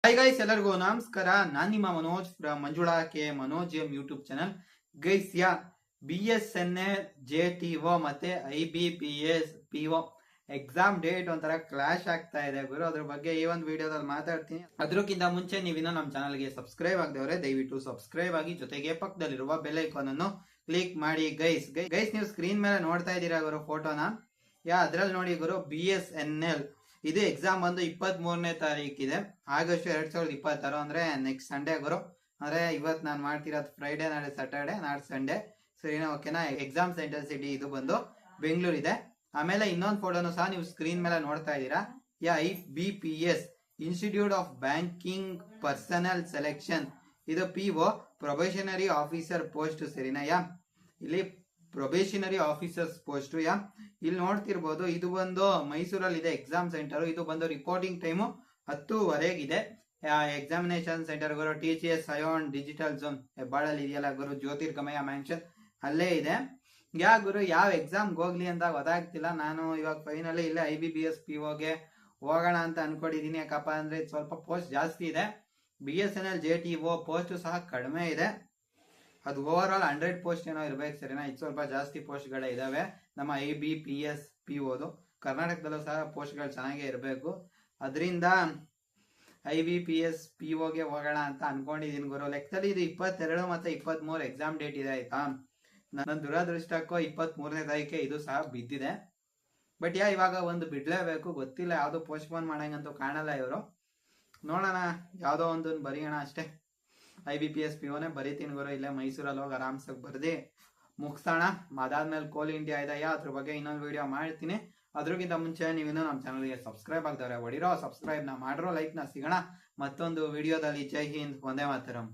Hi guys, ಎಲ್ಲರಿಗೂ ನಮಸ್ಕಾರ. ನಾನು ನಿಮ್ಮ Manoj from Manjula K Manoj YouTube channel. Guys, BSNL JTO ಮತ್ತೆ IBPS PO ಎಕ್ಸಾಮ್ ಡೇಟ್ ಒಂಥರ ಕ್ಲಾಶ್ ಆಗ್ತಾ ಇದೆ ಗುರು. ಅದ್ರ ಬಗ್ಗೆ ಈ ಒಂದು ವಿಡಿಯೋದಲ್ಲಿ ಮಾತಾಡ್ತೀನಿ. ಅದಕ್ಕಿಂತ ಮುಂಚೆ ನೀವಿನ್ನ ನಮ್ಮ ಚಾನಲ್ಗೆ ಸಬ್ಸ್ಕ್ರೈಬ್ ಆಗದವರೆ ದಯವಿಟ್ಟು ಸಬ್ಸ್ಕ್ರೈಬ್ ಆಗಿ, ಜೊತೆಗೆ ಪಕ್ಕದಲ್ಲಿರುವ ಬೆಲ್ ಐಕಾನ್ ಅನ್ನು ಕ್ಲಿಕ್ ಮಾಡಿ. ಗೈಸ್, ನೀವು ಸ್ಕ್ರೀನ್ ಮೇಲೆ ನೋಡ್ತಾ ಇದ್ದೀರಾ ಗುರು ಫೋಟೋನ. ಅದ್ರಲ್ಲಿ ನೋಡಿ ಗುರು, BSNL ಇದು ಎಕ್ಸಾಮ್ ಬಂದು 23ನೇ ತಾರೀಕಿದೆ, ಆಗಸ್ಟ್ 2026. ಅಂದ್ರೆ ನೆಕ್ಸ್ಟ್ ಸಂಡೇ ಗುರು. ಅಂದ್ರೆ ಇವತ್ತು ನಾನು ಮಾಡ್ತಿರೋದು ಫ್ರೈಡೆ, ನಾಳೆ ಸ್ಯಾಟರ್ಡೆ, ನಾಳೆ ಸಂಡೇ. ಸರಿನಾ? ಓಕೆನಾ? ಎಕ್ಸಾಮ್ ಸೆಂಟರ್ ಸಿಟಿ ಇದು ಬಂದು ಬೆಂಗಳೂರು ಇದೆ. ಆಮೇಲೆ ಇನ್ನೊಂದು ಫೋಟೋನು ಸಹ ನೀವು ಸ್ಕ್ರೀನ್ ಮೇಲೆ ನೋಡ್ತಾ ಇದ್ದೀರಾ. IBPS institute of banking personal selection, ಇದು PO ಪ್ರೊಬೇಷನರಿ ಆಫೀಸರ್ ಪೋಸ್ಟ್. ಸರಿನಾ? ಇಲ್ಲಿ ಪ್ರೊಬೇಷನರಿ ಆಫೀಸರ್ಸ್ ಪೋಸ್ಟ್. ಇಲ್ಲಿ ನೋಡ್ತಿರ್ಬೋದು, ಇದು ಬಂದು ಮೈಸೂರಲ್ಲಿ ಇದೆ ಎಕ್ಸಾಮ್ ಸೆಂಟರ್. ಇದು ಬಂದು ರಿಪೋರ್ಟಿಂಗ್ ಟೈಮು 10:00 ಎಕ್ಸಾಮಿನೇಷನ್ ಸೆಂಟರ್ ಗುರು TCS ಅಯೋನ್ ಡಿಜಿಟಲ್ ಝೋನ್ ಹೆಬ್ಬಾಳಲ್ಲಿ ಇದೆಯಲ್ಲ ಗುರು, ಜ್ಯೋತಿರ್ಗಮಯ ಮ್ಯಾನ್ಷನ್ ಅಲ್ಲೇ ಇದೆ. ಗುರು ಯಾವ ಎಕ್ಸಾಮ್ಗೆ ಹೋಗ್ಲಿ ಅಂತ ಗೊತ್ತಾಗ್ತಿಲ್ಲ. ನಾನು ಇವಾಗ ಫೈನಲಿ ಇಲ್ಲೇ IBPS POಗೆ ಹೋಗೋಣ ಅಂತ ಅನ್ಕೊಂಡಿದೀನಿ. ಯಾಕಪ್ಪ ಅಂದ್ರೆ ಸ್ವಲ್ಪ ಪೋಸ್ಟ್ ಜಾಸ್ತಿ ಇದೆ. BSNL JTO ಪೋಸ್ಟ್ ಸಹ ಕಡಿಮೆ ಇದೆ. ಅದು ಓವರ್ ಆಲ್ 100 ಪೋಸ್ಟ್ ಏನೋ ಇರ್ಬೇಕು. ಸರಿನಾ? ಇದು ಸ್ವಲ್ಪ ಜಾಸ್ತಿ ಪೋಸ್ಟ್ಗಳೇ ಇದಾವೆ ನಮ್ಮ IBPS POದು. ಕರ್ನಾಟಕದಲ್ಲೂ ಸಹ ಪೋಸ್ಟ್ಗಳು ಚೆನ್ನಾಗೇ ಇರಬೇಕು. ಅದರಿಂದ IBPS POಗೆ ಹೋಗೋಣ ಅಂತ ಅನ್ಕೊಂಡಿದೀನಿ ಗುರು. ಲೆಕ್ಕದಲ್ಲಿ ಇದು 22 ಮತ್ತೆ 23 ಎಕ್ಸಾಮ್ ಡೇಟ್ ಇದೆ. ಆಯ್ತಾ? ನನ್ನ ದುರದೃಷ್ಟಕ್ಕೂ 23ನೇ ತಾರೀಕೆ ಇದು ಸಹ ಬಿದ್ದಿದೆ. ಬಟ್ ಇವಾಗ ಒಂದು ಬಿಡ್ಲೇಬೇಕು. ಗೊತ್ತಿಲ್ಲ, ಯಾವ್ದು ಪೋಸ್ಟ್ ಪೋನ್ ಮಾಡಂಗಂತೂ ಕಾಣಲ್ಲ ಇವರು. ನೋಡೋಣ, ಯಾವ್ದೋ ಒಂದು ಬರೆಯೋಣ ಅಷ್ಟೇ. IBPS POನೇ ಬರೀತೀನಿ ಗುರು. ಇಲ್ಲೇ ಮೈಸೂರಲ್ಲಿ ಹೋಗಿ ಆರಾಮ್ಸಾಗಿ ಬರ್ದಿ ಮುಗಿಸೋಣ. ಅದಾದ್ಮೇಲೆ ಕೋಲ್ ಇಂಡಿಯಾ ಇದೆ, ಅದ್ರ ಬಗ್ಗೆ ಇನ್ನೊಂದು ವಿಡಿಯೋ ಮಾಡ್ತೀನಿ. ಅದ್ರಕ್ಕಿಂತ ಮುಂಚೆ ನೀವಿನ್ನೂ ನಮ್ಮ ಚಾನಲ್ಗೆ ಸಬ್ಸ್ಕ್ರೈಬ್ ಆಗ್ತಾರೆ ಹೊಡಿರೋ ಸಬ್ಸ್ಕ್ರೈಬ್ ನ ಮಾಡಿರೋ, ಲೈಕ್ ನ. ಸಿಗೋಣ ಮತ್ತೊಂದು ವಿಡಿಯೋದಲ್ಲಿ. ಜೈ ಹಿಂದ್, ವಂದೇ ಮಾತರಂ.